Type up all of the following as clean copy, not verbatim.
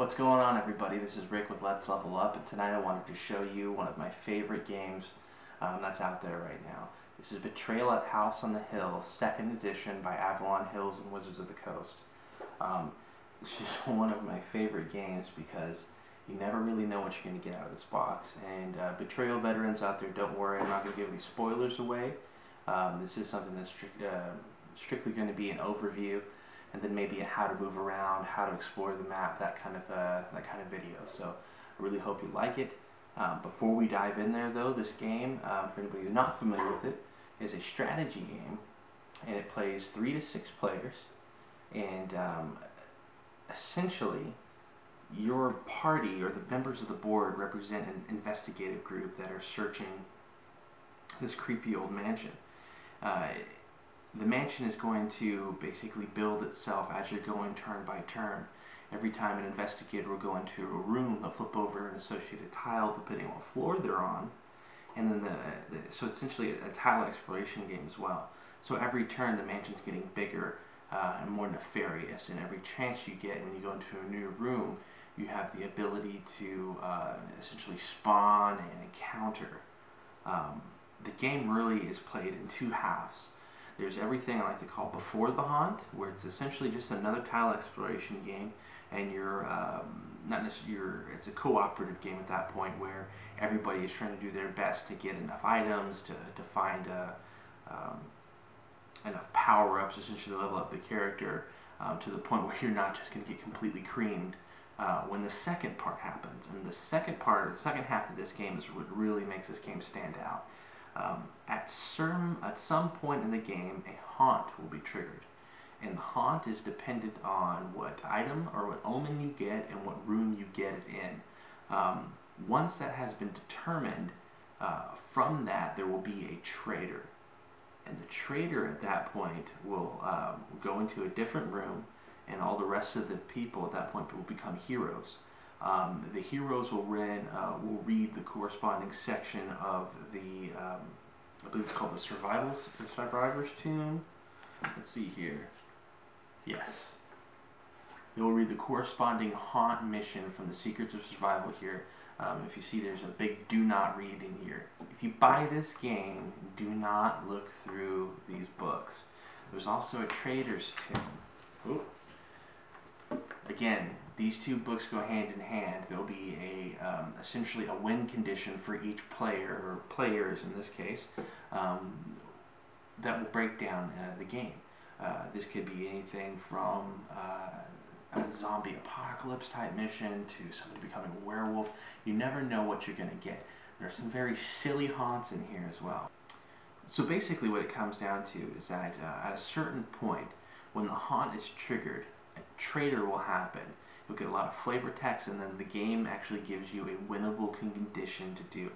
What's going on, everybody? This is Rick with Let's Level Up, and tonight I wanted to show you one of my favorite games that's out there right now. This is Betrayal at House on the Hill, 2nd edition by Avalon Hills and Wizards of the Coast. It's just one of my favorite games because you never really know what you're going to get out of this box. And Betrayal veterans out there, don't worry, I'm not going to give any spoilers away. This is something that's strictly going to be an overview, and then maybe a how to move around, how to explore the map, that kind of video. So I really hope you like it. Before we dive in there, though, this game, for anybody who's not familiar with it, is a strategy game, and it plays 3 to 6 players. And essentially, your party or the members of the board represent an investigative group that are searching this creepy old mansion. The mansion is going to basically build itself as you're going turn by turn. Every time an investigator will go into a room, they'll flip over an associated tile depending on what floor they're on. And then so it's essentially a tile exploration game as well. So every turn the mansion's getting bigger and more nefarious, and every chance you get when you go into a new room, you have the ability to essentially spawn and encounter. The game really is played in 2 halves. There's everything I like to call before the haunt, where it's essentially just another tile exploration game, and you're not necessarily it's a cooperative game at that point where everybody is trying to do their best to get enough items to find enough power-ups, essentially to level up the character to the point where you're not just going to get completely creamed when the second part happens. And the second half of this game is what really makes this game stand out. At some point in the game, a haunt will be triggered, and the haunt is dependent on what item or what omen you get and what room you get it in. Once that has been determined, from that there will be a traitor, and the traitor at that point will go into a different room, and all the rest of the people at that point will become heroes. The heroes will read the corresponding section of the, I believe it's called the Survivor's Tomb. Let's see here. Yes. They will read the corresponding haunt mission from the Secrets of Survival here. If you see, there's a big do not read in here. If you buy this game, do not look through these books. There's also a Trader's Tomb. Ooh. Again, these 2 books go hand in hand. There'll be essentially a win condition for each player, or players in this case, that will break down the game. This could be anything from a zombie apocalypse type mission to somebody becoming a werewolf. You never know what you're going to get. There's some very silly haunts in here as well. So basically what it comes down to is that at a certain point, when the haunt is triggered, a traitor will happen. You'll get a lot of flavor text, and then the game actually gives you a winnable condition to do,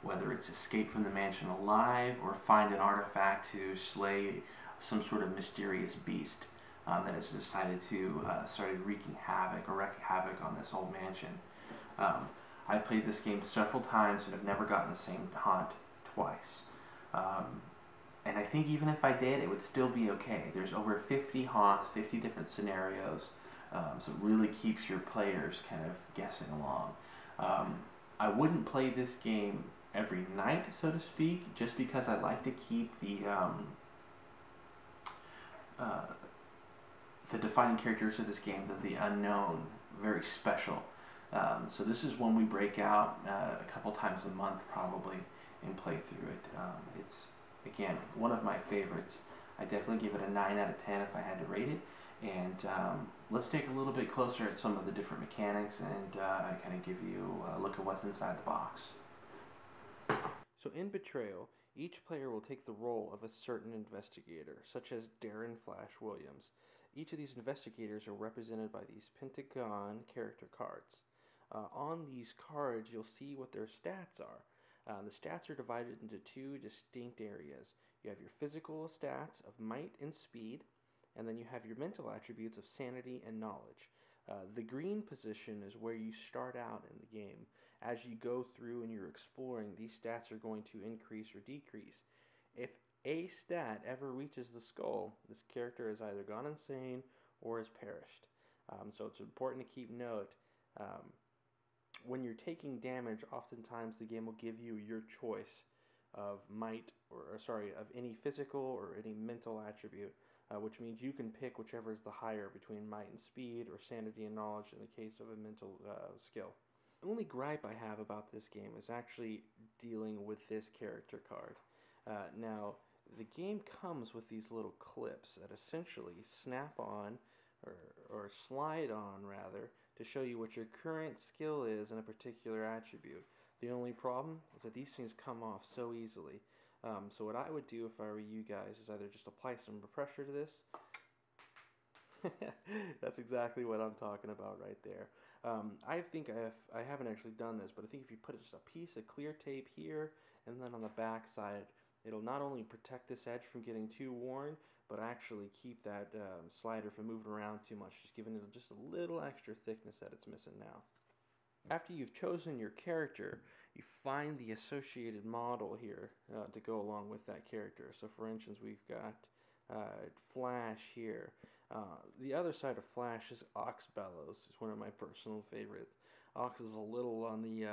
whether it's escape from the mansion alive or find an artifact to slay some sort of mysterious beast that has decided to started wreaking havoc or wreak havoc on this old mansion. I played this game several times and have never gotten the same haunt twice. And I think even if I did, it would still be okay. There's over 50 haunts, 50 different scenarios, so it really keeps your players kind of guessing along. I wouldn't play this game every night, so to speak, just because I like to keep the defining characteristics of this game, the unknown, very special. So this is one we break out a couple times a month probably and play through it. It's, again, one of my favorites. I definitely give it a 9 out of 10 if I had to rate it. And let's take a little bit closer at some of the different mechanics and kind of give you a look at what's inside the box. So in Betrayal, each player will take the role of a certain investigator, such as Darren Flash Williams. Each of these investigators are represented by these pentagon character cards. On these cards, you'll see what their stats are. The stats are divided into 2 distinct areas. You have your physical stats of might and speed, and then you have your mental attributes of sanity and knowledge. The green position is where you start out in the game. As you go through and you're exploring, these stats are going to increase or decrease. If a stat ever reaches the skull, this character has either gone insane or has perished. So it's important to keep note When you're taking damage, oftentimes the game will give you your choice of might, or sorry, of any physical or any mental attribute, which means you can pick whichever is the higher between might and speed, or sanity and knowledge in the case of a mental skill. The only gripe I have about this game is actually dealing with this character card. Now, the game comes with these little clips that essentially snap on, or slide on rather, to show you what your current skill is in a particular attribute. The only problem is that these things come off so easily. So what I would do if I were you guys is either just apply some pressure to this. That's exactly what I'm talking about right there. I think I haven't actually done this, but I think if you put just a piece of clear tape here and then on the back side, it'll not only protect this edge from getting too worn, but actually keep that slider from moving around too much, just giving it just a little extra thickness that it's missing now. After you've chosen your character, you find the associated model here to go along with that character. So for instance, we've got Flash here. The other side of Flash is Ox Bellows. It's one of my personal favorites. Ox is a little on the,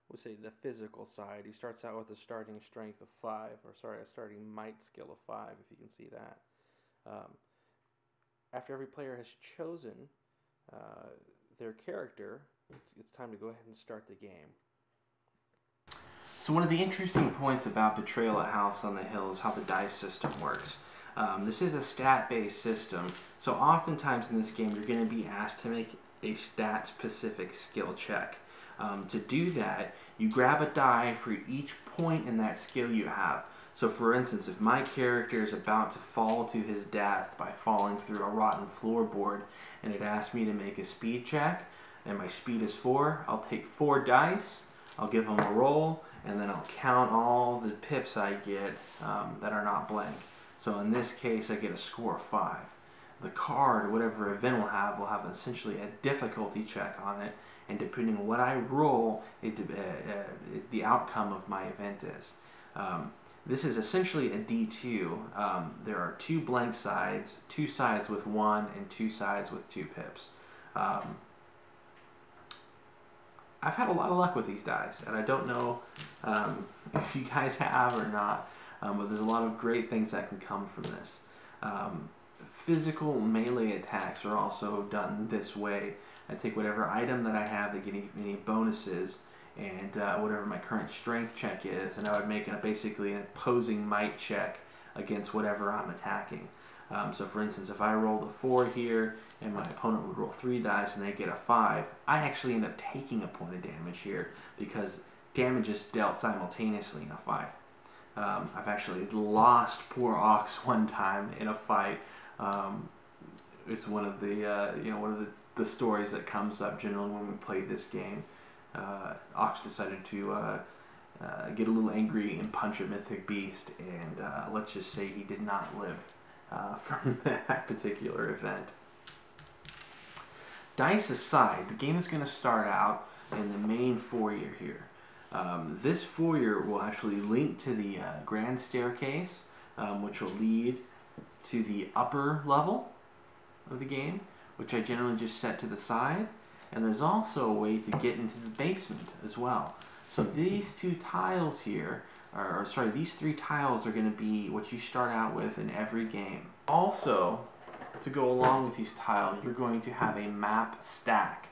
we'll say, the physical side. He starts out with a starting strength of 5, or sorry, a starting might skill of 5, if you can see that. After every player has chosen their character, it's time to go ahead and start the game. So one of the interesting points about Betrayal at House on the Hill is how the dice system works. This is a stat-based system, so oftentimes in this game you're going to be asked to make a stat-specific skill check. To do that, you grab a die for each point in that skill you have. So for instance, if my character is about to fall to his death by falling through a rotten floorboard and it asks me to make a speed check, and my speed is 4, I'll take 4 dice, I'll give them a roll, and then I'll count all the pips I get that are not blank. So in this case, I get a score of 5. The card, or whatever event will have essentially a difficulty check on it, and depending on what I roll, the outcome of my event is. This is essentially a D2. There are 2 blank sides, 2 sides with 1, and 2 sides with 2 pips. I've had a lot of luck with these dice, and I don't know if you guys have or not, but there's a lot of great things that can come from this. Physical melee attacks are also done this way. I take whatever item that I have that get any bonuses, and whatever my current strength check is, and I would make basically an opposing might check against whatever I'm attacking. So for instance, if I rolled a 4 here and my opponent would roll 3 dice and they get a 5, I actually end up taking a point of damage here because damage is dealt simultaneously in a fight. I've actually lost poor Ox one time in a fight. It's one of the the stories that comes up generally when we play this game. Ox decided to get a little angry and punch a mythic beast, and let's just say he did not live from that particular event. Dice aside, the game is going to start out in the main foyer here. This foyer will actually link to the grand staircase, which will lead to the upper level of the game, which I generally just set to the side. And there's also a way to get into the basement as well. So these 2 tiles here, these 3 tiles are going to be what you start out with in every game. Also, to go along with these tiles, you're going to have a map stack.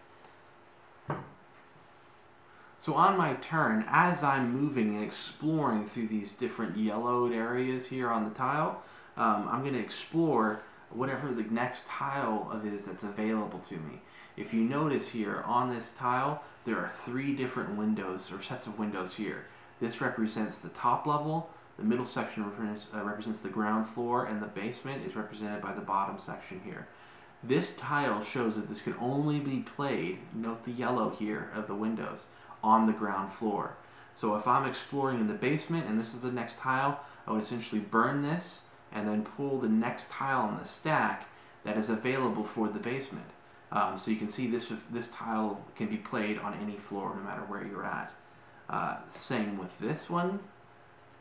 So on my turn, as I'm moving and exploring through these different yellowed areas here on the tile, I'm going to explore whatever the next tile is that's available to me. If you notice here on this tile, there are 3 different windows or sets of windows here. This represents the top level, the middle section represents the ground floor, and the basement is represented by the bottom section here. This tile shows that this can only be played, note the yellow here of the windows, on the ground floor. So if I'm exploring in the basement and this is the next tile, I would essentially burn this and then pull the next tile in the stack that is available for the basement. So you can see this tile can be played on any floor no matter where you're at. Same with this one.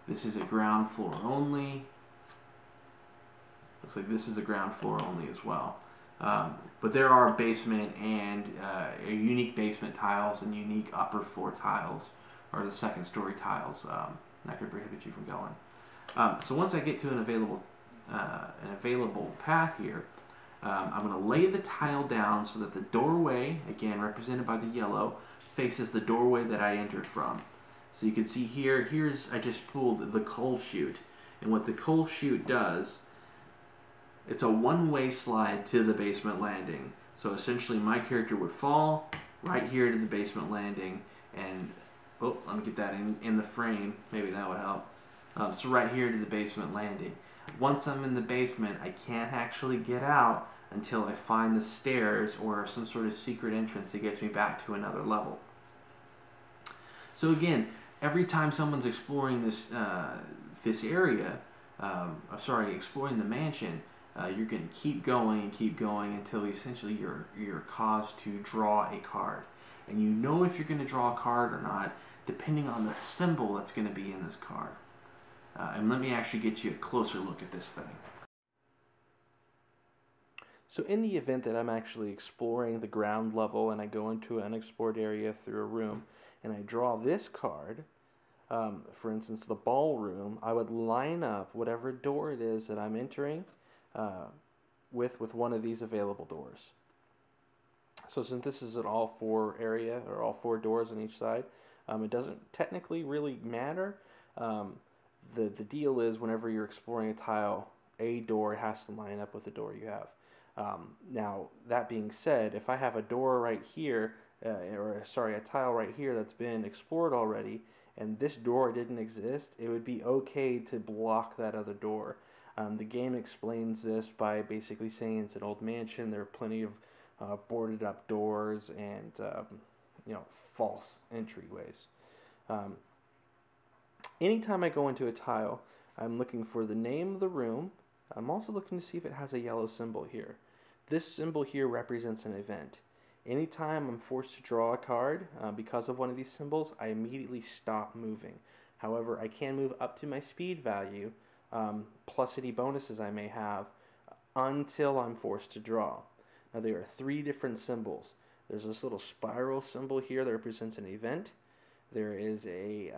This is a ground floor only. Looks like this is a ground floor only as well. But there are basement and unique basement tiles and unique upper floor tiles, or the second story tiles, that could prohibit you from going. So once I get to an available path here, I'm going to lay the tile down so that the doorway, again represented by the yellow, faces the doorway that I entered from. So you can see here, I just pulled the coal chute. And what the coal chute does, it's a one-way slide to the basement landing. So essentially my character would fall right here to the basement landing, and oh, let me get that in the frame, maybe that would help. So right here to the basement landing. Once I'm in the basement, I can't actually get out until I find the stairs or some sort of secret entrance that gets me back to another level. So again, every time someone's exploring this area, exploring the mansion, you're going to keep going and keep going until essentially you're caused to draw a card. And you know if you're going to draw a card or not, depending on the symbol that's going to be in this card. And let me actually get you a closer look at this thing. So in the event that I'm actually exploring the ground level and I go into an unexplored area through a room and I draw this card, for instance the ballroom, I would line up whatever door it is that I'm entering with one of these available doors. So since this is an all four area, or all four doors on each side, it doesn't technically really matter. The deal is whenever you're exploring a tile, a door has to line up with the door you have. Now, that being said, if I have a door right here, a tile right here that's been explored already, and this door didn't exist, it would be okay to block that other door. The game explains this by basically saying it's an old mansion, there are plenty of boarded up doors and false entryways. Anytime I go into a tile, I'm looking for the name of the room. I'm also looking to see if it has a yellow symbol here. This symbol here represents an event. Anytime I'm forced to draw a card because of one of these symbols, I immediately stop moving. However, I can move up to my speed value, plus any bonuses I may have, until I'm forced to draw. Now there are three different symbols. There's this little spiral symbol here that represents an event. There is a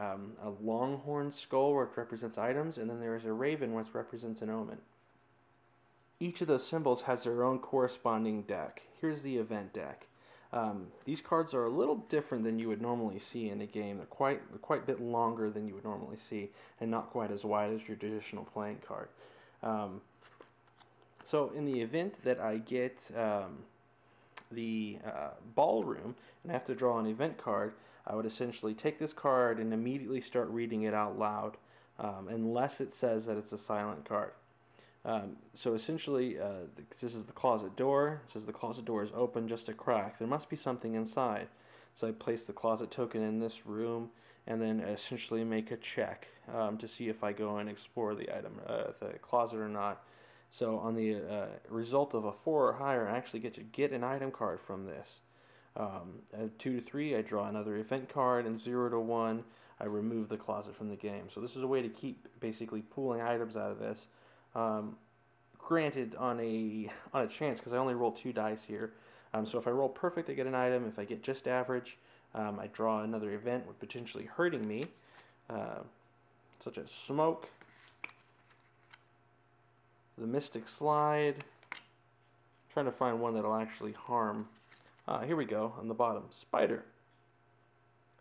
longhorn skull which represents items, and then there is a raven which represents an omen. Each of those symbols has their own corresponding deck. Here's the event deck. These cards are a little different than you would normally see in a game. They're quite a bit longer than you would normally see, and not quite as wide as your traditional playing card. So in the event that I get the ballroom and I have to draw an event card, I would essentially take this card and immediately start reading it out loud, unless it says that it's a silent card. So essentially, this is the closet door. It says the closet door is open, just a crack. There must be something inside. So I place the closet token in this room and then essentially make a check to see if I go and explore the the closet or not. So on the result of a 4 or higher, I actually get an item card from this. At 2 to 3, I draw another event card, and 0 to 1, I remove the closet from the game. So this is a way to keep basically pulling items out of this. Granted, on a chance, because I only roll 2 dice here. So if I roll perfect, I get an item. If I get just average, I draw another event with potentially hurting me, such as smoke, the Mystic Slide. Trying to find one that'll actually harm. Here we go, on the bottom. Spider.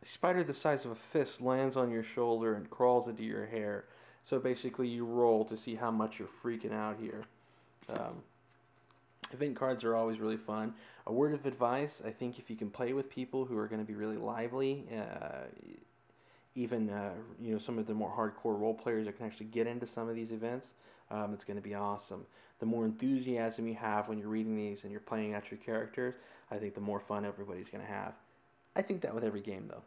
A spider the size of a fist lands on your shoulder and crawls into your hair. So basically you roll to see how much you're freaking out here. Event cards are always really fun. A word of advice, I think if you can play with people who are going to be really lively, even some of the more hardcore role players that can actually get into some of these events, it's going to be awesome. The more enthusiasm you have when you're reading these and you're playing out your characters, I think the more fun everybody's going to have. I think that with every game, though.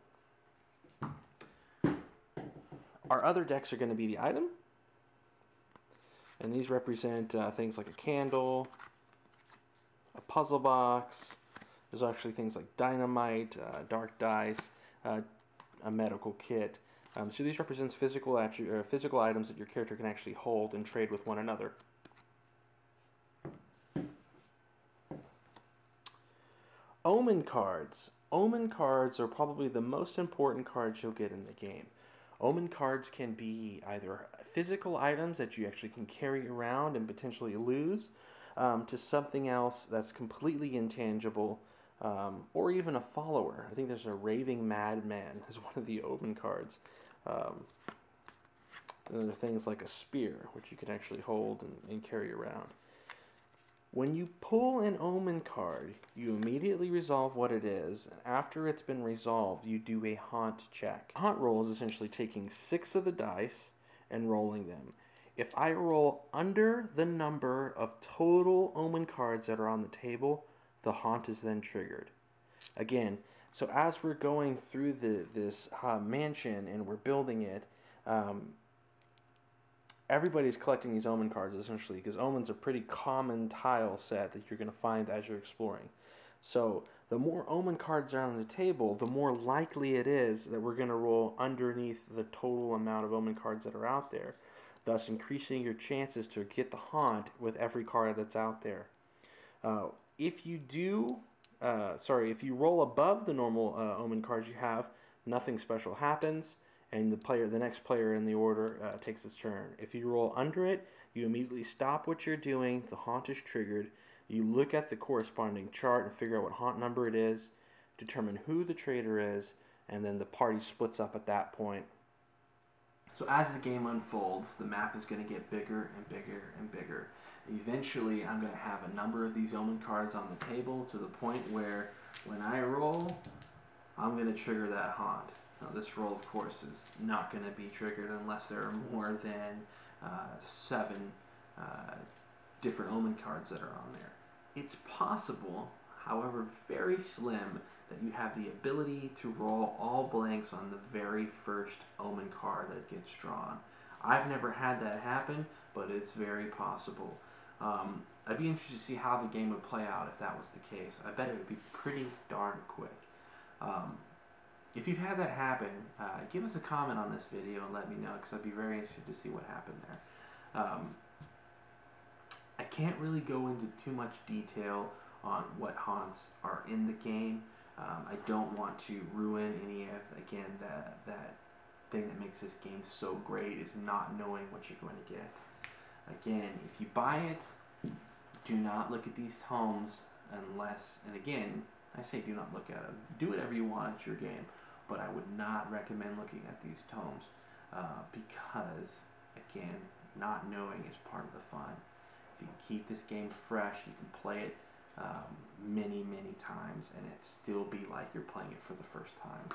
Our other decks are going to be the item, and these represent things like a candle, a puzzle box. There's actually things like dynamite, dark dice, a medical kit. So these represents physical items that your character can actually hold and trade with one another. Omen cards. Omen cards are probably the most important cards you'll get in the game. Omen cards can be either physical items that you actually can carry around and potentially lose, to something else that's completely intangible, or even a follower. I think there's a Raving Madman as one of the Omen cards. Um, and there are things like a spear, which you can actually hold and carry around. When you pull an Omen card, you immediately resolve what it is, and after it's been resolved, you do a Haunt check. A Haunt roll is essentially taking 6 of the dice and rolling them. If I roll under the number of total Omen cards that are on the table, the Haunt is then triggered. Again, so as we're going through this mansion and we're building it, everybody's collecting these Omen cards essentially, because Omen's a pretty common tile set that you're going to find as you're exploring. So the more Omen cards are on the table, the more likely it is that we're going to roll underneath the total amount of Omen cards that are out there, thus increasing your chances to get the Haunt with every card that's out there. If you roll above the normal Omen cards you have, nothing special happens, and the next player in the order takes its turn. If you roll under it, you immediately stop what you're doing. The Haunt is triggered. You look at the corresponding chart and figure out what Haunt number it is, determine who the traitor is, and then the party splits up at that point. So as the game unfolds, the map is going to get bigger and bigger and bigger. Eventually, I'm going to have a number of these Omen cards on the table to the point where when I roll, I'm going to trigger that Haunt. Now, this roll, of course, is not going to be triggered unless there are more than 7 different Omen cards that are on there. It's possible, however very slim, that you have the ability to roll all blanks on the very first Omen card that gets drawn. I've never had that happen, but it's very possible. I'd be interested to see how the game would play out if that was the case. I bet it would be pretty darn quick. If you've had that happen, give us a comment on this video and let me know, because I'd be very interested to see what happened there. I can't really go into too much detail on what haunts are in the game. I don't want to ruin any of, again, that thing that makes this game so great is not knowing what you're going to get. Again, if you buy it, do not look at these homes unless, and again, I say do not look at them. Do whatever you want, it's your game. But I would not recommend looking at these tomes because, again, not knowing is part of the fun. If you can keep this game fresh, you can play it many, many times and it still be like you're playing it for the first time.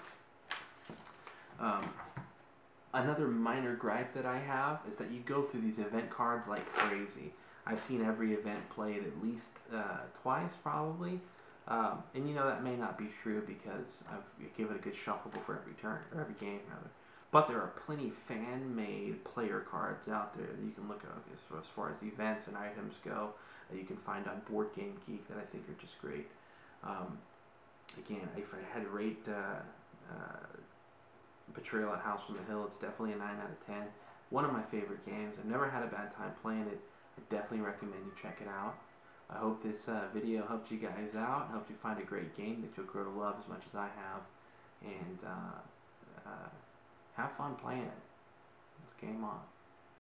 Another minor gripe that I have is that you go through these event cards like crazy. I've seen every event played at least twice, probably. And you know that may not be true because I've given it a good shuffle before every turn, or every game rather. But there are plenty of fan-made player cards out there that you can look at as far as events and items go that you can find on Board Game Geek that I think are just great. Again, if I had to rate Betrayal at House on the Hill, it's definitely a 9 out of 10. One of my favorite games. I've never had a bad time playing it. I definitely recommend you check it out. I hope this video helped you guys out. I hope you find a great game that you'll grow to love as much as I have. And have fun playing it. Let's game on.